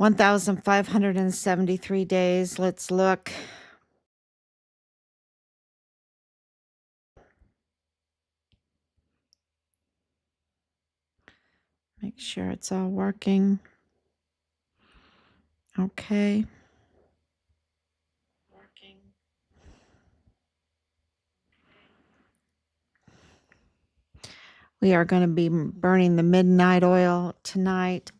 1,573 days. Let's look. Make sure it's all working. Okay. We are going to be burning the midnight oil tonight.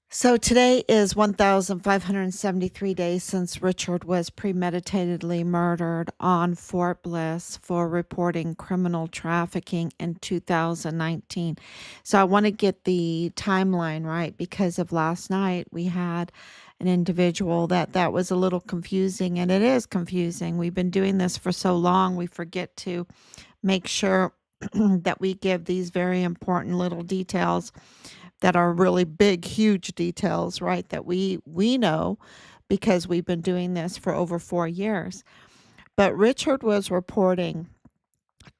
So today is 1,573 days since Richard was premeditatedly murdered on Fort Bliss for reporting criminal trafficking in 2019. So I want to get the timeline right because of last night we had an individual that was a little confusing, and it is confusing. We've been doing this for so long, we forget to make sure that we give these very important little details that are really big, huge details, right? That we know because we've been doing this for over 4 years. But Richard was reporting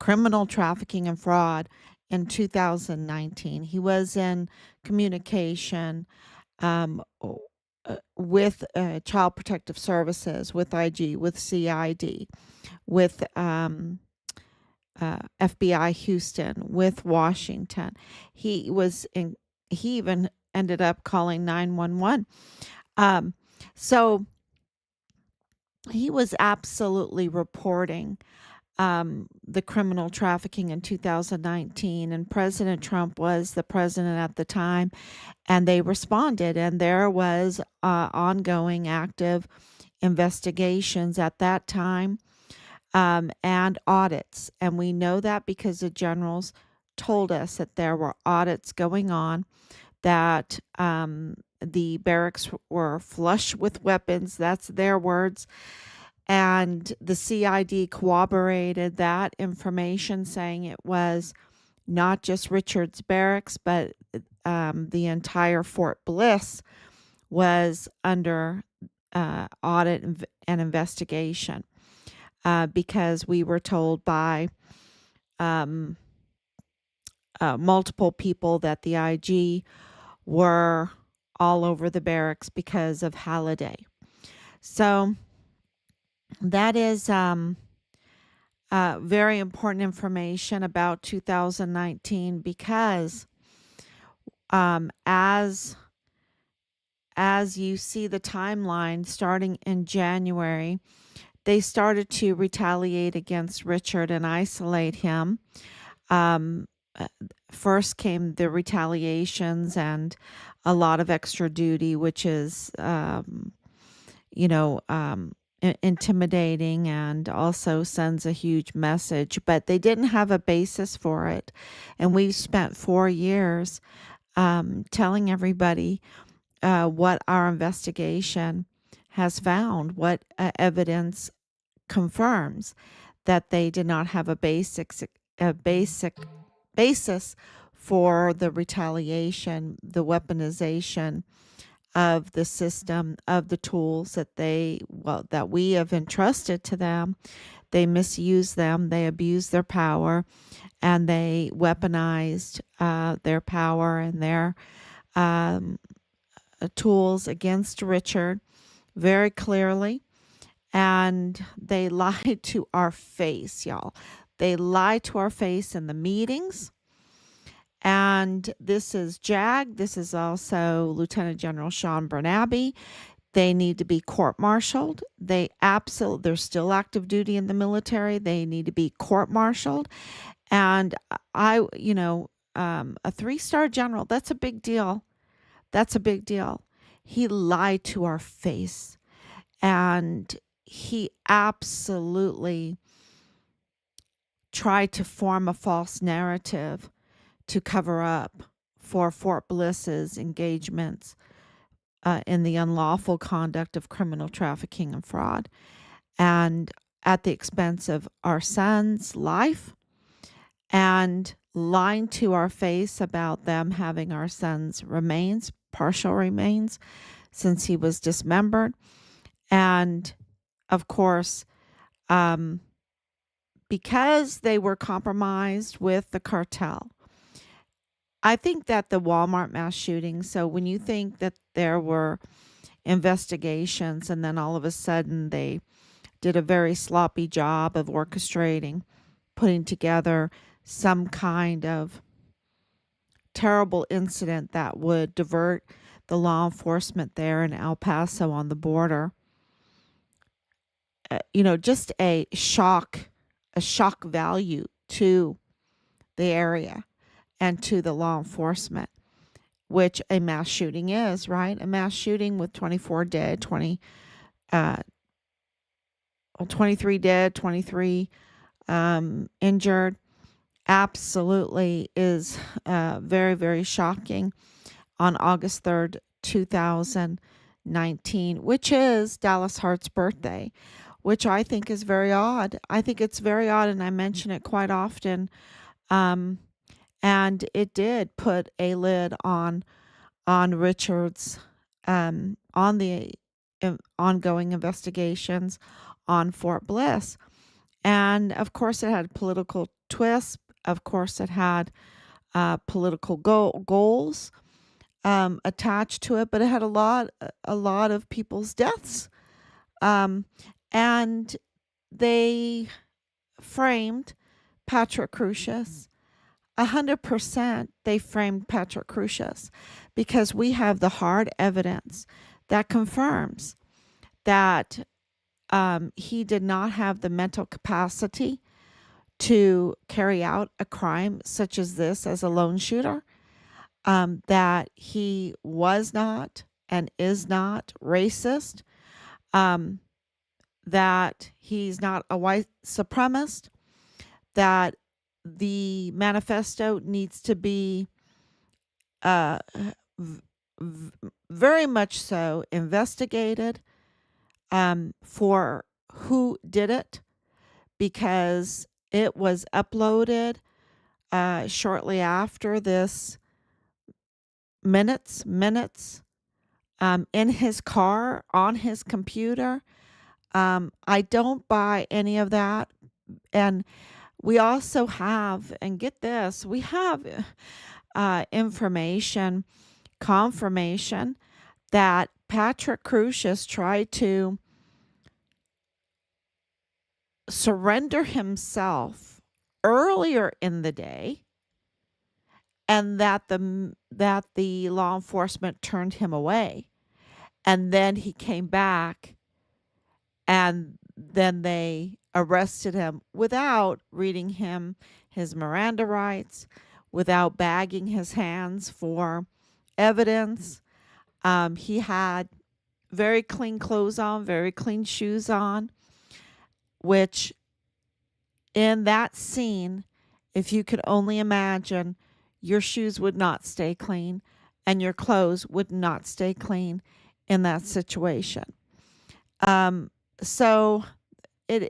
criminal trafficking and fraud in 2019. He was in communication with Child Protective Services, with IG, with CID, with FBI Houston, with Washington. He was in. He even ended up calling 911. So he was absolutely reporting the criminal trafficking in 2019, and President Trump was the president at the time, and they responded, and there was ongoing active investigations at that time, and audits. And we know that because the generals told us that there were audits going on, that the barracks were flush with weapons. That's their words. And the CID corroborated that information, saying it was not just Richard's barracks, but the entire Fort Bliss was under audit and investigation, because we were told by multiple people that the IG were all over the barracks because of Halliday. So that is very important information about 2019, because as you see the timeline, starting in January, they started to retaliate against Richard and isolate him. First came the retaliations and a lot of extra duty, which is, intimidating and also sends a huge message. But they didn't have a basis for it. And we've spent 4 years telling everybody what our investigation has found, what evidence confirms that they did not have a basic basis for the retaliation, the weaponization of the system, of the tools that we have entrusted to them. They misused them, they abused their power, and they weaponized their power and their tools against Richard very clearly. And they lied to our face, y'all. They lied to our face in the meetings. And this is JAG. This is also Lieutenant General Sean Bernabe. They need to be court-martialed. They're still active duty in the military. They need to be court-martialed. And a 3-star general, that's a big deal. That's a big deal. He lied to our face. And he absolutely tried to form a false narrative to cover up for Fort Bliss's engagements in the unlawful conduct of criminal trafficking and fraud, and at the expense of our son's life, and lying to our face about them having our son's remains, partial remains, since he was dismembered. And of course, because they were compromised with the cartel, I think that the Walmart mass shooting, so when you think that there were investigations and then all of a sudden they did a very sloppy job of orchestrating, putting together some kind of terrible incident that would divert the law enforcement there in El Paso on the border, just a shock value to the area and to the law enforcement, which a mass shooting is, right? A mass shooting with 24 dead, uh, 23 dead, 23 injured, absolutely is very, very shocking on August 3rd, 2019, which is Dallas Hart's birthday, which I think is very odd. I think it's very odd, and I mention it quite often. Um, and it did put a lid on Richard's on the ongoing investigations on Fort Bliss. And of course, it had political twists. Of course, it had political goals attached to it, but it had a lot of people's deaths, um, and they framed Patrick Crucius. 100% they framed Patrick Crucius because we have the hard evidence that confirms that he did not have the mental capacity to carry out a crime such as this as a lone shooter, that he was not and is not racist, um, that he's not a white supremacist, that the manifesto needs to be uh, v- very much so investigated for who did it, because it was uploaded shortly after this, minutes in his car on his computer. I don't buy any of that. And we also have, and get this, we have confirmation that Patrick Crucius tried to surrender himself earlier in the day, and that the law enforcement turned him away, and then he came back, and then they arrested him without reading him his Miranda rights, without bagging his hands for evidence. He had very clean clothes on, very clean shoes on, which in that scene, if you could only imagine, your shoes would not stay clean and your clothes would not stay clean in that situation. Um, so there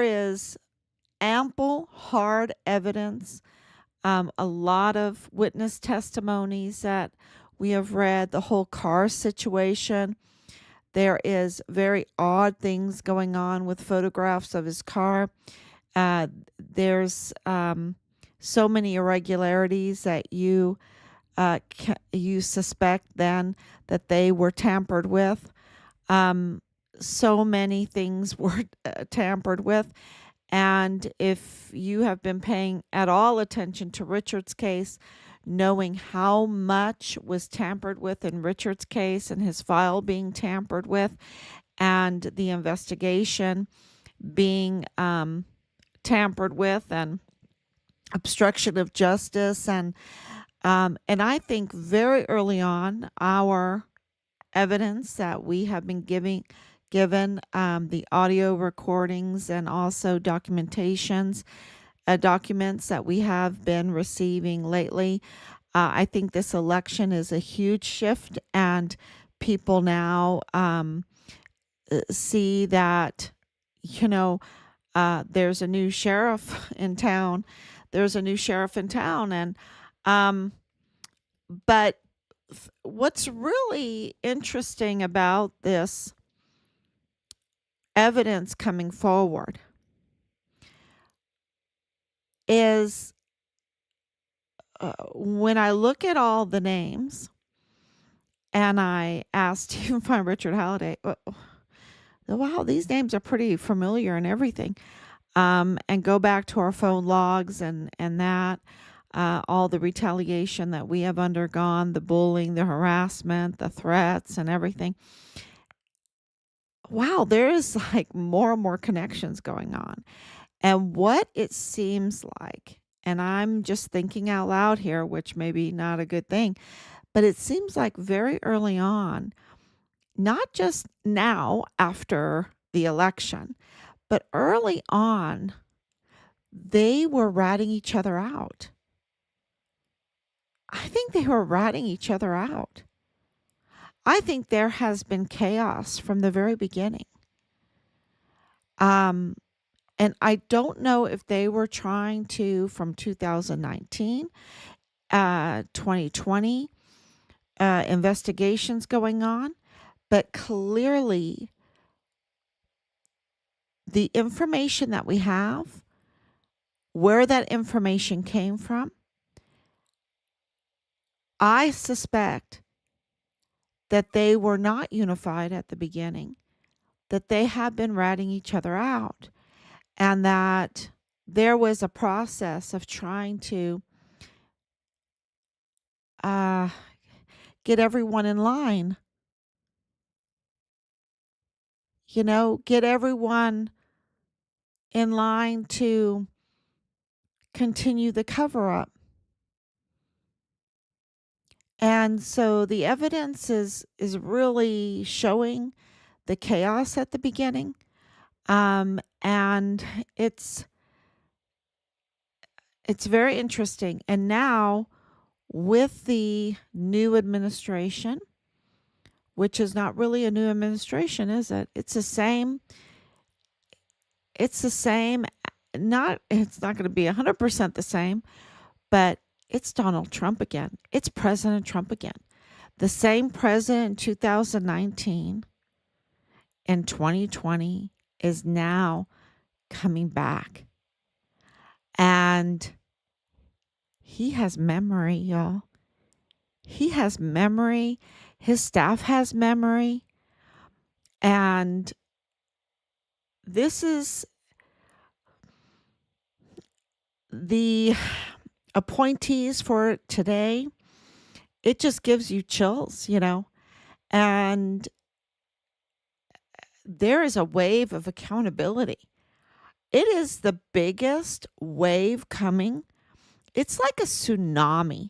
is ample hard evidence, a lot of witness testimonies that we have read, the whole car situation. There is very odd things going on with photographs of his car. There's so many irregularities that you suspect then that they were tampered with. So many things were tampered with. And if you have been paying at all attention to Richard's case, knowing how much was tampered with in Richard's case and his file being tampered with, and the investigation being tampered with, and obstruction of justice, and I think very early on, our evidence that we have been given, the audio recordings and also documents that we have been receiving lately. I think this election is a huge shift, and people now see that, there's a new sheriff in town. And but what's really interesting about this evidence coming forward is when I look at all the names and I asked to even find Richard Halliday, wow, these names are pretty familiar and everything. And go back to our phone logs and that, all the retaliation that we have undergone, the bullying, the harassment, the threats, and everything. Wow, there is like more and more connections going on. And what it seems like, and I'm just thinking out loud here, which may be not a good thing, but it seems like very early on, not just now after the election, but early on, they were ratting each other out. I think they were ratting each other out. I think there has been chaos from the very beginning. Um, and I don't know if they were trying to, from 2019, 2020, investigations going on, but clearly the information that we have, where that information came from, I suspect that they were not unified at the beginning, that they have been ratting each other out, and that there was a process of trying to uh, get everyone in line, get everyone in line to continue the cover up. And so the evidence is really showing the chaos at the beginning. And it's very interesting. And now with the new administration, which is not really a new administration, is it? It's the same, it's not going to be 100% the same, but it's Donald Trump again. It's President Trump again. The same president in 2019 and 2020 is now coming back. And he has memory, y'all. He has memory. His staff has memory. And this is the appointees for today. It just gives you chills. And there is a wave of accountability. It is the biggest wave coming. It's like a tsunami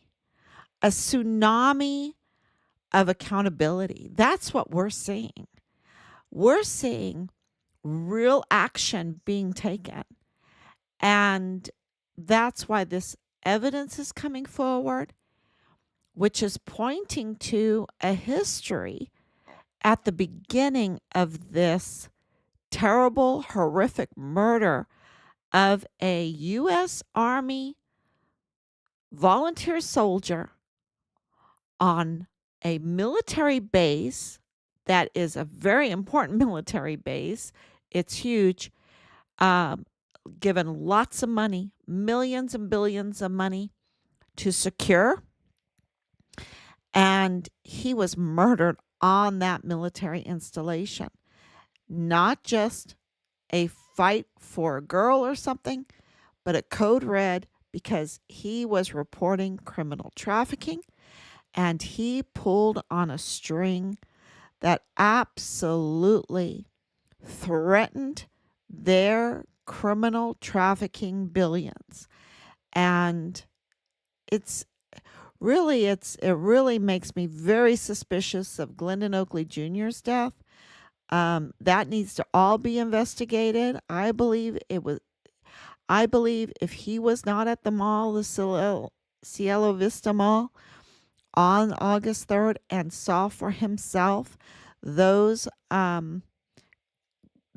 of accountability. That's what we're seeing. We're seeing real action being taken. And that's why this evidence is coming forward, which is pointing to a history at the beginning of this terrible, horrific murder of a U.S. Army volunteer soldier on a military base that is a very important military base. It's huge, um, given lots of money, millions and billions of money to secure. And he was murdered on that military installation. Not just a fight for a girl or something, but a code red because he was reporting criminal trafficking and he pulled on a string that absolutely threatened their criminal trafficking billions. And it really makes me very suspicious of Glendon Oakley Jr.'s death. That needs to all be investigated. I believe if he was not at the mall, the Cielo Vista Mall, on August 3rd and saw for himself those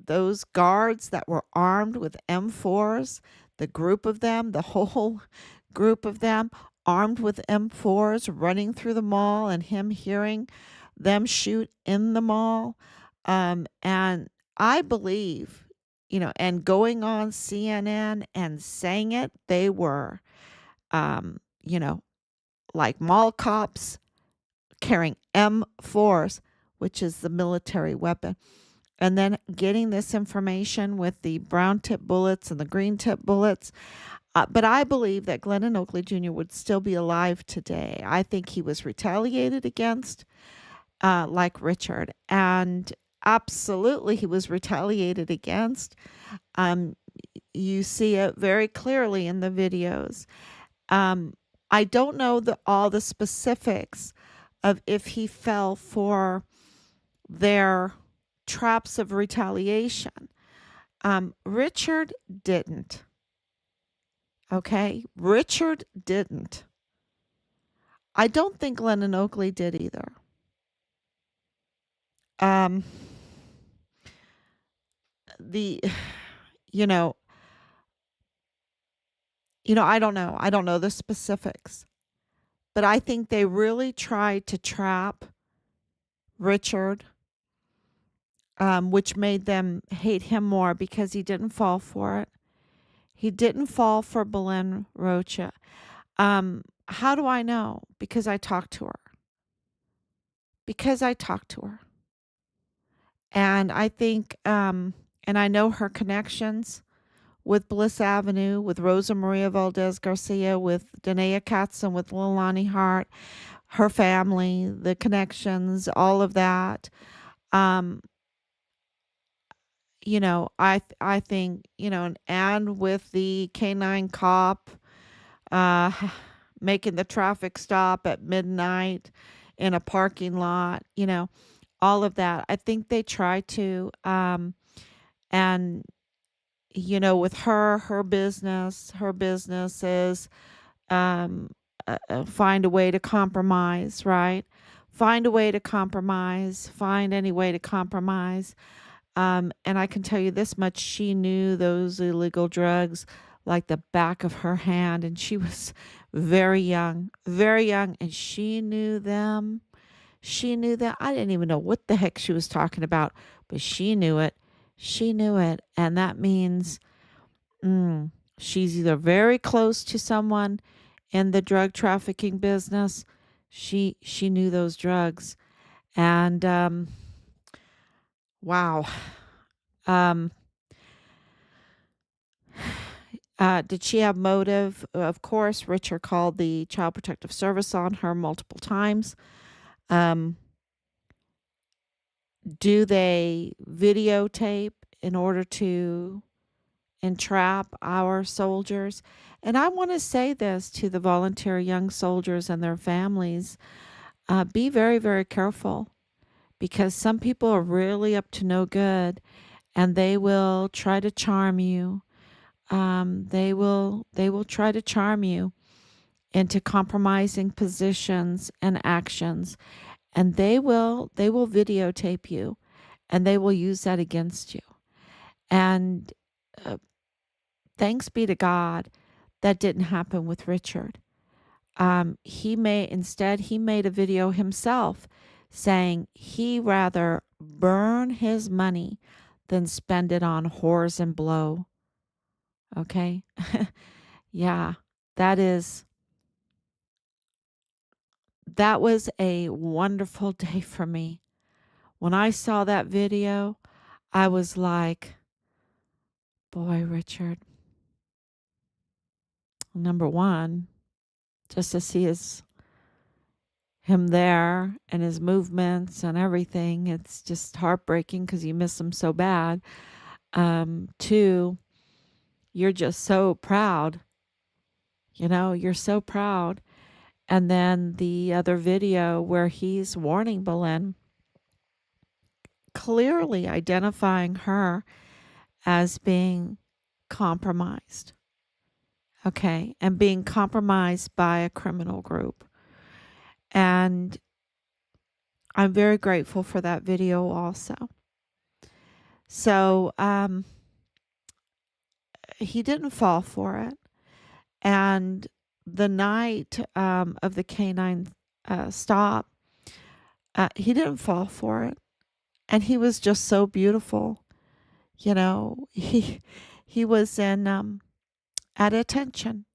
those guards that were armed with M4s, the group of them, the whole group of them armed with M4s running through the mall, and him hearing them shoot in the mall. And I believe, and going on CNN and saying it, they were you know, like mall cops carrying M4s, which is the military weapon, and then getting this information with the brown tip bullets and the green tip bullets. But I believe that Glennon Oakley Jr. would still be alive today. I think he was retaliated against, like Richard, and absolutely he was retaliated against. Um, you see it very clearly in the videos. Um, I don't know all the specifics of if he fell for their traps of retaliation. Richard didn't. Okay, Richard didn't. I don't think Glennon Oakley did either. Um, the, you know, I don't know. I don't know the specifics, but I think they really tried to trap Richard, which made them hate him more because he didn't fall for it. He didn't fall for Belen Rocha. How do I know? Because I talked to her. Because I talked to her. And I think, and I know her connections with Bliss Avenue, with Rosa Maria Valdez Garcia, with Danae Katzen, with Lilani Hart, her family, the connections, all of that. Um, I think, and with the canine cop, uh, making the traffic stop at midnight in a parking lot, all of that. I think they try to, and with her business is, um, find a way to compromise, right? Find a way to compromise, find any way to compromise. And I can tell you this much, she knew those illegal drugs like the back of her hand, and she was very young, and she knew them. She knew that. I didn't even know what the heck she was talking about, but she knew it. She knew it. And that means, mm, she's either very close to someone in the drug trafficking business. She knew those drugs. And wow. Um, did she have motive? Of course, Richard called the Child Protective Service on her multiple times. Um, do they videotape in order to entrap our soldiers? And I want to say this to the volunteer young soldiers and their families, be very, very careful, because some people are really up to no good, and they will try to charm you. They will try to charm you into compromising positions and actions, and they will videotape you, and they will use that against you. And uh, thanks be to God that didn't happen with Richard. He made a video himself saying he rather burn his money than spend it on whores and blow. Okay. Yeah, that is that was a wonderful day for me. When I saw that video, I was like, boy, Richard, number one, just to see him there and his movements and everything, it's just heartbreaking because you miss him so bad. Two, you're just so proud. You're so proud. And then the other video where he's warning Belen, clearly identifying her as being compromised. Okay. And being compromised by a criminal group. And I'm very grateful for that video also. So, he didn't fall for it. And the night, of the canine, stop, he didn't fall for it. And he was just so beautiful. He was in, at attention,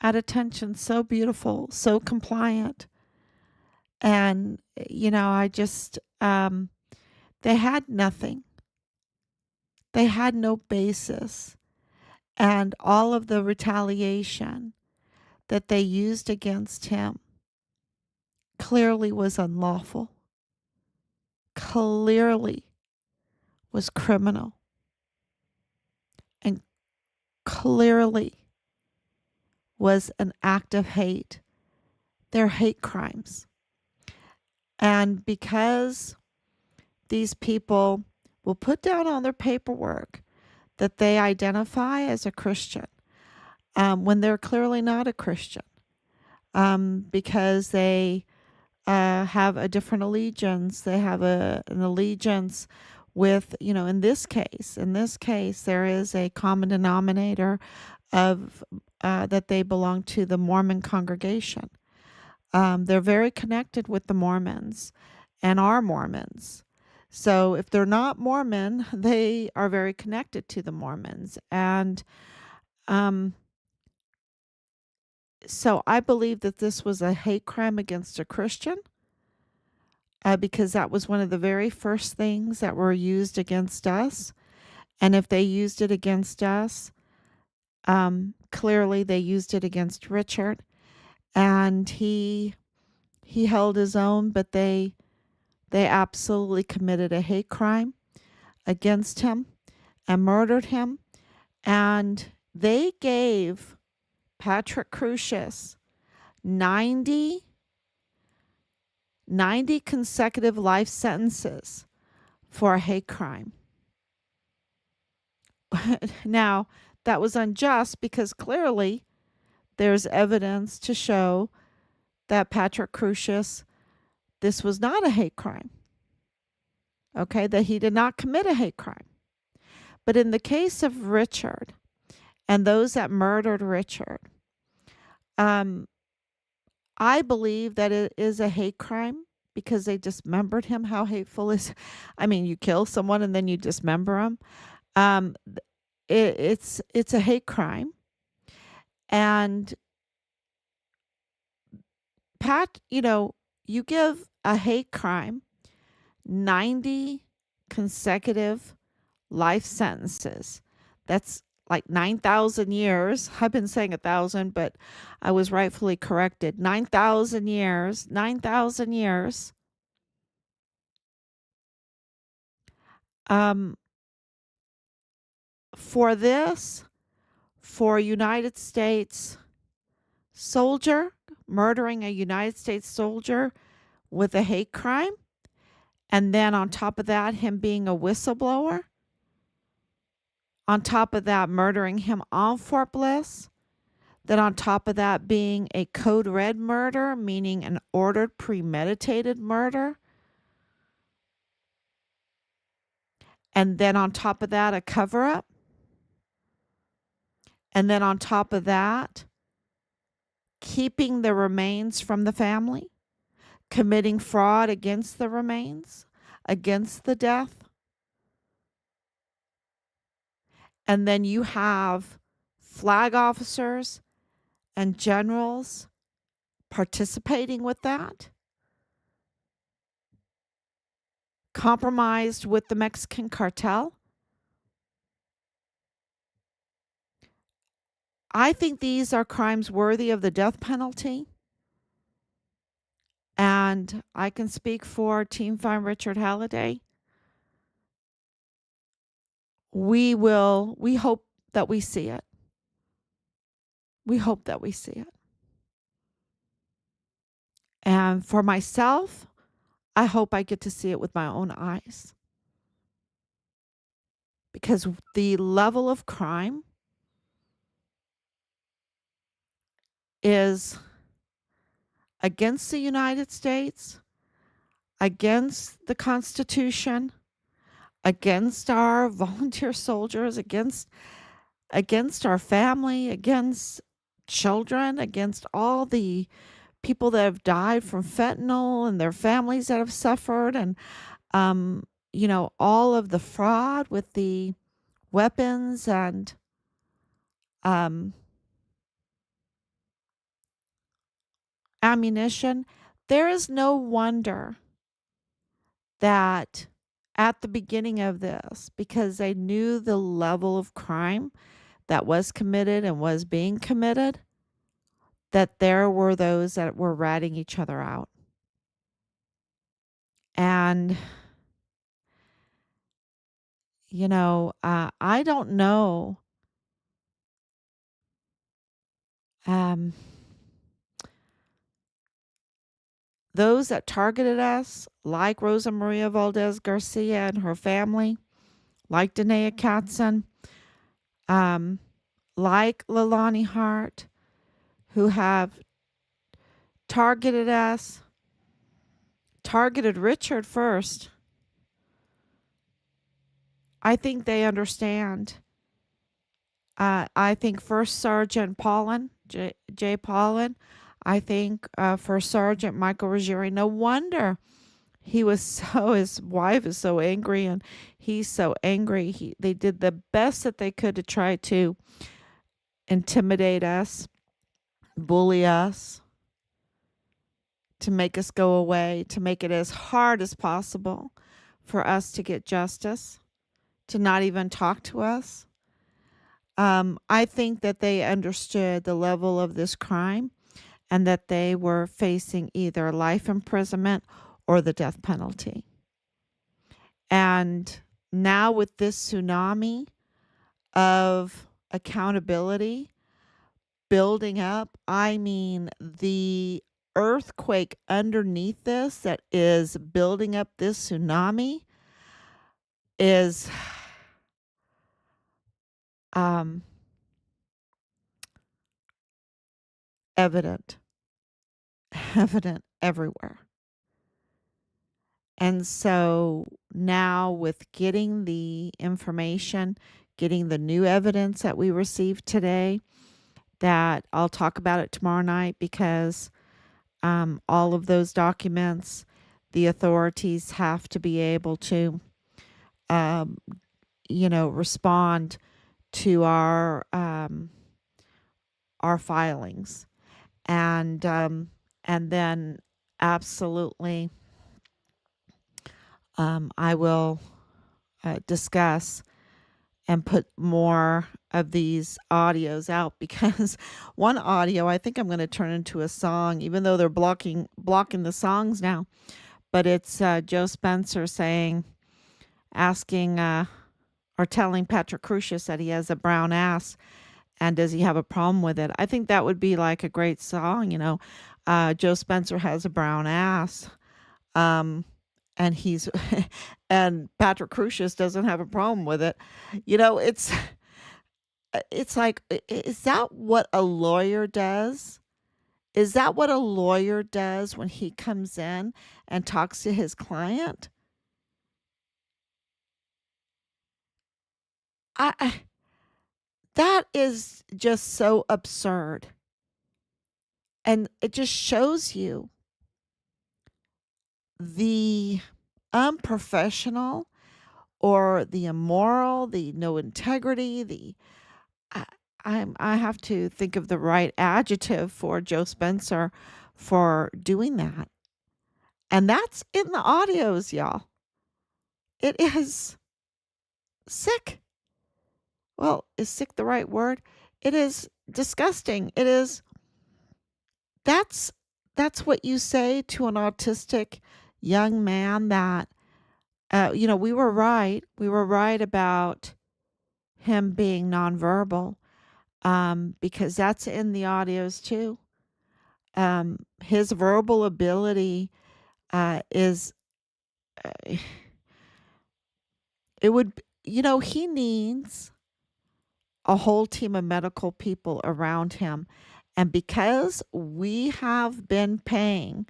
at attention, so beautiful, so compliant. And, I just, they had nothing. They had no basis. And all of the retaliation that they used against him clearly was unlawful, clearly was criminal, and clearly was an act of hate. They're hate crimes. And because these people will put down on their paperwork that they identify as a Christian, when they're clearly not a Christian, because they have a different allegiance. They have an allegiance with, in this case, there is a common denominator of that they belong to the Mormon congregation. They're very connected with the Mormons and are Mormons. So if they're not Mormon, they are very connected to the Mormons. And um, so I believe that this was a hate crime against a Christian, because that was one of the very first things that were used against us. And if they used it against us, clearly they used it against Richard. And he held his own, but they absolutely committed a hate crime against him and murdered him. And they gave Patrick Crucius 90 consecutive life sentences for a hate crime. Now, that was unjust because clearly there's evidence to show that Patrick Crucius, this was not a hate crime. Okay, that he did not commit a hate crime. But in the case of Richard and those that murdered Richard, I believe that it is a hate crime because they dismembered him. How hateful is, I mean, you kill someone and then you dismember them. Um, it's a hate crime. And Pat, you give a hate crime 90 consecutive life sentences. That's like 9,000 years. I've been saying 1,000, but I was rightfully corrected. 9,000 years. 9,000 years. Um, for this, for a United States soldier, murdering a United States soldier with a hate crime, and then on top of that, him being a whistleblower, on top of that, murdering him on Fort Bliss, then on top of that being a code red murder, meaning an ordered premeditated murder, and then on top of that, a cover up, and then on top of that, keeping the remains from the family, committing fraud against the remains, against the death. And then you have flag officers and generals participating with that, compromised with the Mexican cartel. I think these are crimes worthy of the death penalty. And I can speak for Team Find Richard Halliday. We hope that we see it. We hope that we see it. And for myself, I hope I get to see it with my own eyes. Because the level of crime is against the United States, against the Constitution, against our volunteer soldiers, against our family, against children, against all the people that have died from fentanyl and their families that have suffered, and all of the fraud with the weapons and ammunition. There is no wonder that at the beginning of this, because they knew the level of crime that was committed and was being committed, that there were those that were ratting each other out. And, I don't know. Um, those that targeted us, like Rosa Maria Valdez Garcia and her family, like Danae Katzen, um, like Leilani Hart, who have targeted us, targeted Richard first. I think they understand. I think First Sergeant Paulin, Jay Paulin, I think First Sergeant Michael Ruggieri, no wonder he was his wife is so angry and he's so angry. They did the best that they could to try to intimidate us, bully us, to make us go away, to make it as hard as possible for us to get justice, to not even talk to us. I think that they understood the level of this crime and that they were facing either life imprisonment or the death penalty. And now, with this tsunami of accountability building up, I mean, the earthquake underneath this that is building up this tsunami is um, evident, evident everywhere. And so now, with getting the information, getting the new evidence that we received today, that I'll talk about it tomorrow night because all of those documents, the authorities have to be able to, um, respond to our filings, and then absolutely, I will discuss and put more of these audios out because one audio I think I'm going to turn into a song, even though they're blocking the songs now. But it's Joe Spencer asking or telling Patrick Crucius that he has a brown ass and does he have a problem with it. I think that would be like a great song. Joe Spencer has a brown ass. And he's and Patrick Crucius doesn't have a problem with it. It's like, is that what a lawyer does? Is that what a lawyer does when he comes in and talks to his client? I that is just so absurd. And it just shows you the unprofessional or the immoral, the no integrity, I, I have to think of the right adjective for Joe Spencer for doing that. And that's in the audios, y'all. It is sick. Well, is sick the right word? It is disgusting. It is that's that's what you say to an autistic young man that we were right. We were right about him being nonverbal. Because that's in the audios too. His verbal ability is uh, it would he needs a whole team of medical people around him. And because we have been paying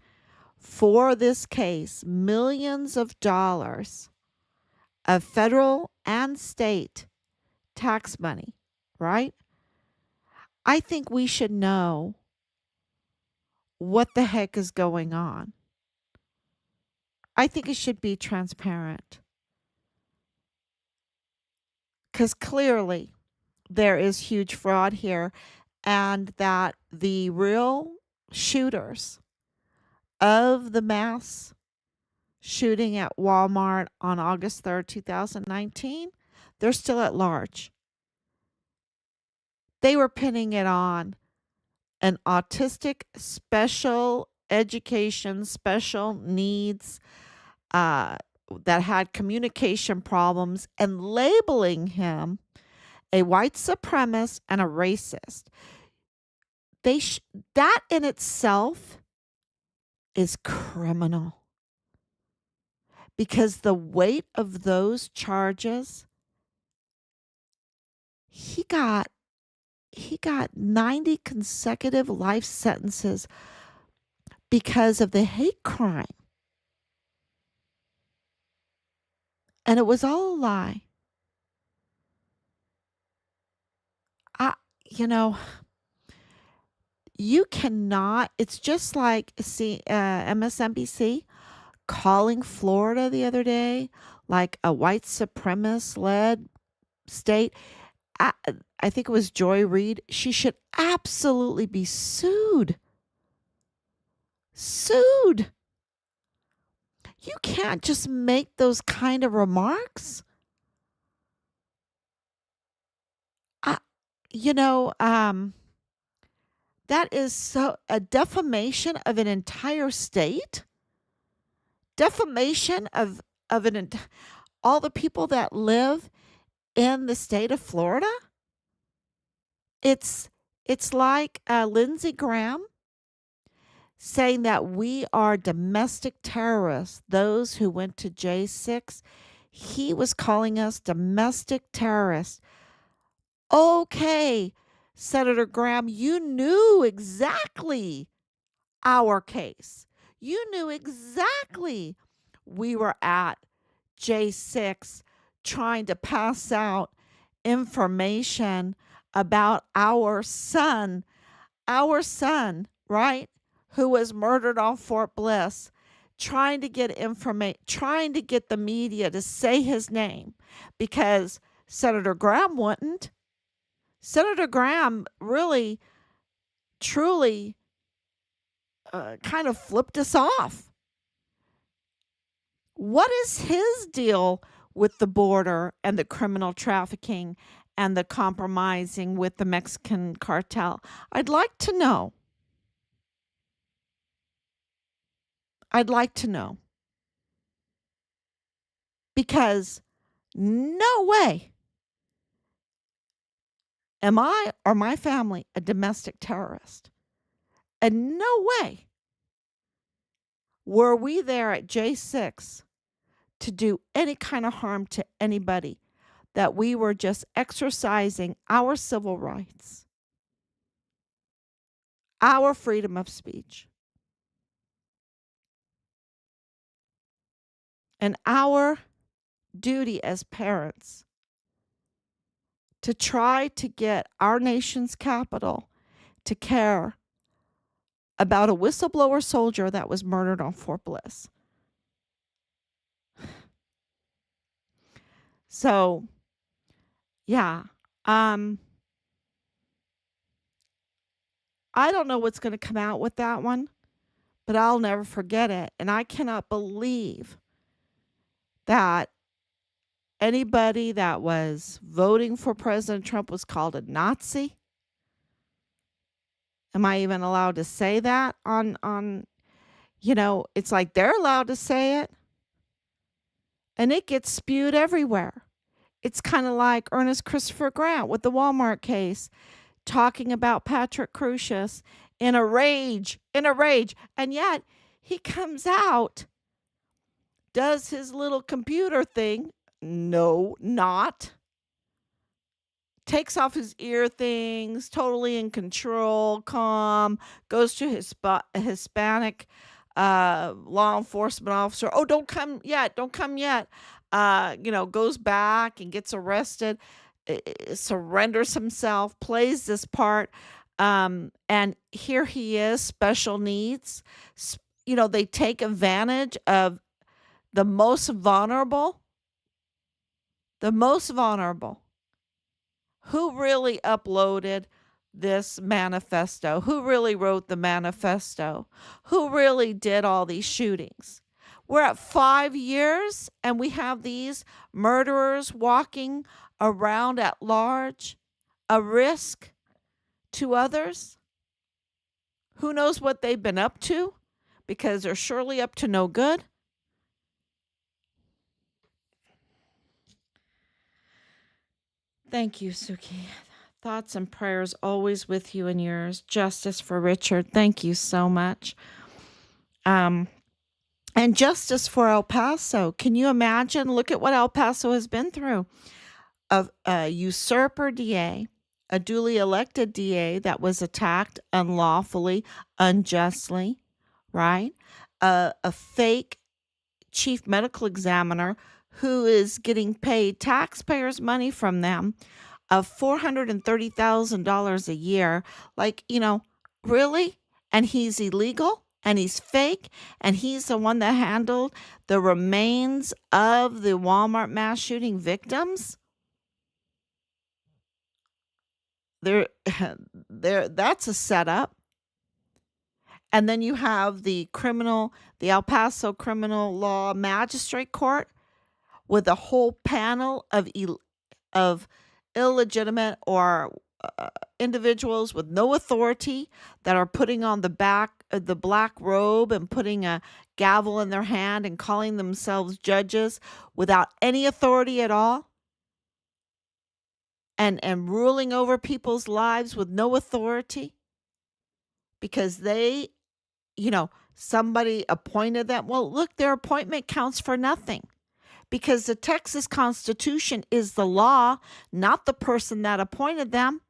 for this case millions of dollars of federal and state tax money, right? I think we should know what the heck is going on. I think it should be transparent because clearly there is huge fraud here and that the real shooters of the mass shooting at Walmart on August 3rd, 2019, they're still at large. They were pinning it on an autistic special education, special needs, uh, that had communication problems and labeling him a white supremacist and a racist. They that in itself is criminal because the weight of those charges, he got he got 90 consecutive life sentences because of the hate crime. And it was all a lie. I you know, you cannot, it's just like MSNBC calling Florida the other day like a white supremacist led state. I, I think it was Joy Reid. She should absolutely be sued. Sued. You can't just make those kind of remarks. I, you know, that is so a defamation of an entire state, defamation of all the people that live in the state of Florida. It's it's like Lindsey Graham saying that we are domestic terrorists. Those who went to J6, he was calling us domestic terrorists. Okay, Senator Graham, you knew exactly our case. You knew exactly we were at J6 trying to pass out information about our son, right? Who was murdered on Fort Bliss, trying to get information, trying to get the media to say his name because Senator Graham wouldn't. Senator Graham really, truly kind of flipped us off. What is his deal with the border and the criminal trafficking and the compromising with the Mexican cartel? I'd like to know. I'd like to know. Because no way am I or my family a domestic terrorist. And no way were we there at J6 to do any kind of harm to anybody, that we were just exercising our civil rights, our freedom of speech, and our duty as parents to try to get our nation's capital to care about a whistleblower soldier that was murdered on Fort Bliss. So, yeah, um, I don't know what's going to come out with that one, but I'll never forget it. And I cannot believe that anybody that was voting for President Trump was called a Nazi. Am I even allowed to say that on it's like they're allowed to say it and it gets spewed everywhere. It's kind of like Ernest Christopher Grant with the Walmart case talking about Patrick Crusius in a rage, and yet he comes out, does his little computer thing, no, not, takes off his ear things, totally in control, calm, goes to his Hispanic law enforcement officer. Oh, don't come yet. Don't come yet. Goes back and gets arrested, surrenders himself, plays this part. And here he is, special needs. They take advantage of the most vulnerable, who really uploaded this manifesto? Who really wrote the manifesto? Who really did all these shootings? We're at 5 years and we have these murderers walking around at large, a risk to others. Who knows what they've been up to? Because they're surely up to no good. Thank you, Suki. Thoughts and prayers always with you and yours. Justice for Richard. Thank you so much. Um, and justice for El Paso. Can you imagine? Look at what El Paso has been through. A usurper DA, a duly elected DA that was attacked unlawfully, unjustly, right? A fake chief medical examiner who is getting paid taxpayers' money from them of $430,000 a year. Like, really? And he's illegal and he's fake and he's the one that handled the remains of the Walmart mass shooting victims. There, that's a setup. And then you have the El Paso criminal law magistrate court with a whole panel of illegitimate or individuals with no authority that are putting on the black robe and putting a gavel in their hand and calling themselves judges without any authority at all, and ruling over people's lives with no authority because somebody appointed them. Well, look, their appointment counts for nothing because the Texas Constitution is the law, not the person that appointed them.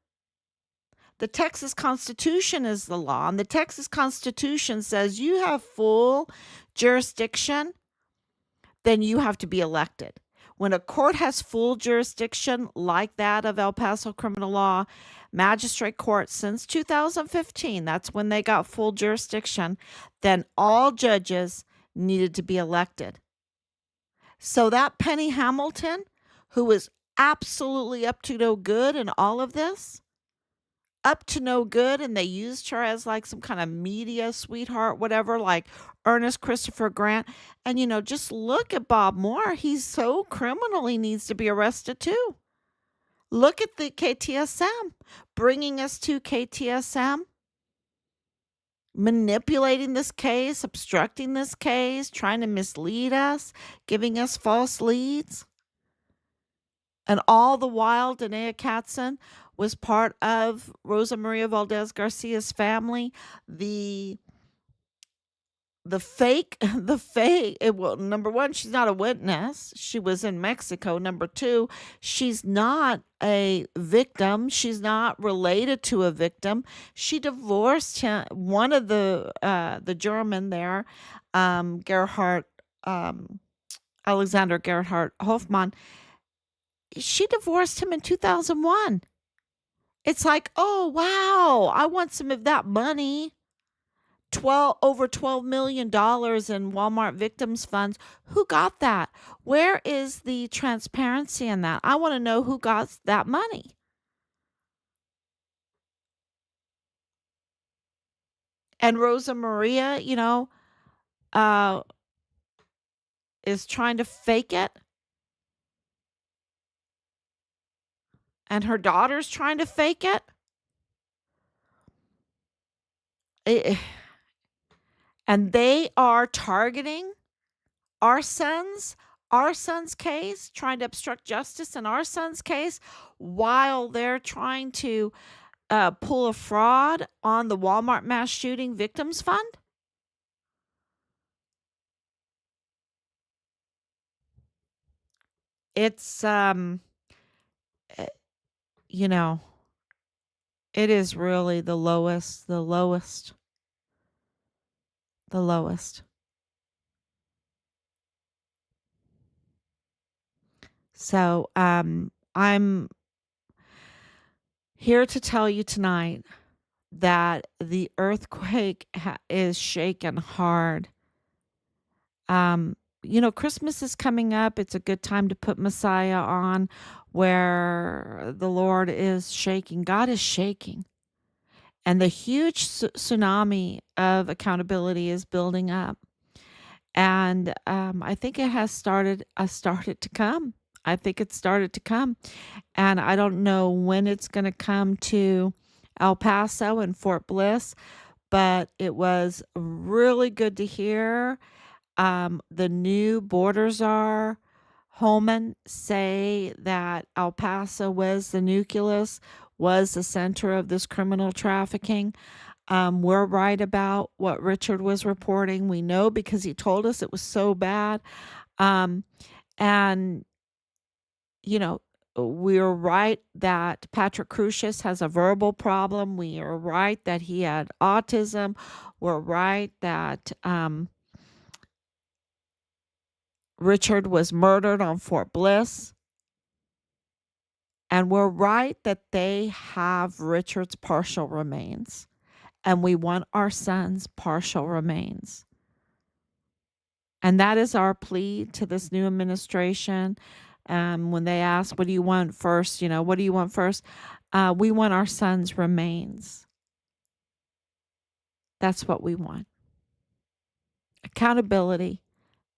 The Texas Constitution is the law, and the Texas Constitution says you have full jurisdiction, then you have to be elected. When a court has full jurisdiction like that of El Paso criminal law magistrate court since 2015, that's when they got full jurisdiction, then all judges needed to be elected. So that Penny Hamilton, who is absolutely up to no good in all of this, up to no good, and they used her as like some kind of media sweetheart, whatever, like Ernest Christopher Grant. And, just look at Bob Moore. He's so criminal, he needs to be arrested too. Look at the KTSM, bringing us to KTSM, manipulating this case, obstructing this case, trying to mislead us, giving us false leads. And all the while, Danae Katzen was part of Rosa Maria Valdez Garcia's family. The fake, well, number one, she's not a witness. She was in Mexico. Number two, she's not a victim. She's not related to a victim. She divorced him, one of the German there, Gerhard, Alexander Gerhard Hofmann. She divorced him in 2001. It's like, oh, wow, I want some of that money. Over $12 million in Walmart victims funds. Who got that? Where is the transparency in that? I want to know who got that money. And Rosa Maria, is trying to fake it. And her daughter's trying to fake it. And they are targeting our son's case, trying to obstruct justice in our son's case, while they're trying to pull a fraud on the Walmart mass shooting victims fund. It's it is really the lowest. So, I'm here to tell you tonight that the earthquake is shaken hard. Christmas is coming up. It's a good time to put Messiah on, where the Lord is shaking. God is shaking. And the huge tsunami of accountability is building up. And I think it has started to come. I think it started to come. And I don't know when it's going to come to El Paso and Fort Bliss, but it was really good to hear the new border czar Holman say that El Paso was the nucleus, was the center of this criminal trafficking. We're right about what Richard was reporting. We know because he told us it was so bad. Um, and, you know, we're right that Patrick Crucius has a verbal problem. We are right that he had autism. We're right that Richard was murdered on Fort Bliss. And we're right that they have Richard's partial remains. And we want our son's partial remains. And that is our plea to this new administration. When they ask, what do you want first? What do you want first? We want our son's remains. That's what we want. Accountability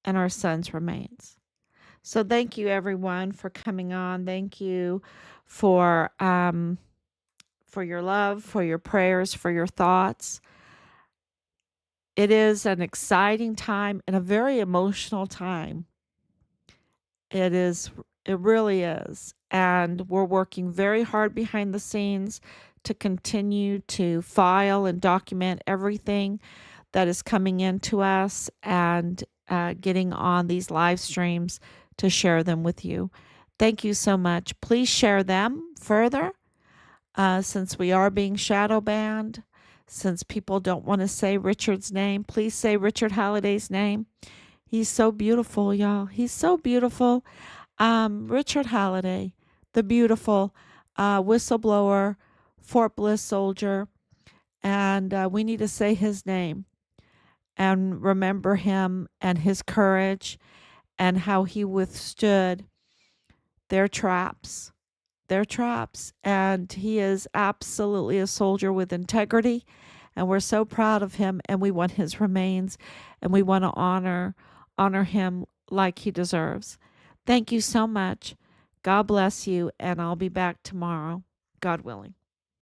and our son's remains. So thank you everyone for coming on. Thank you for your love, for your prayers, for your thoughts. It is an exciting time and a very emotional time. It really is. And we're working very hard behind the scenes to continue to file and document everything that is coming into us and getting on these live streams to share them with you. Thank you so much. Please share them further since we are being shadow banned. Since people don't want to say Richard's name, please say Richard Halliday's name. He's so beautiful, y'all. He's so beautiful. Richard Halliday, the beautiful whistleblower, Fort Bliss soldier. And we need to say his name and remember him and his courage and how he withstood their traps. And he is absolutely a soldier with integrity. And we're so proud of him, and we want his remains, and we want to honor him like he deserves. Thank you so much. God bless you, and I'll be back tomorrow, God willing.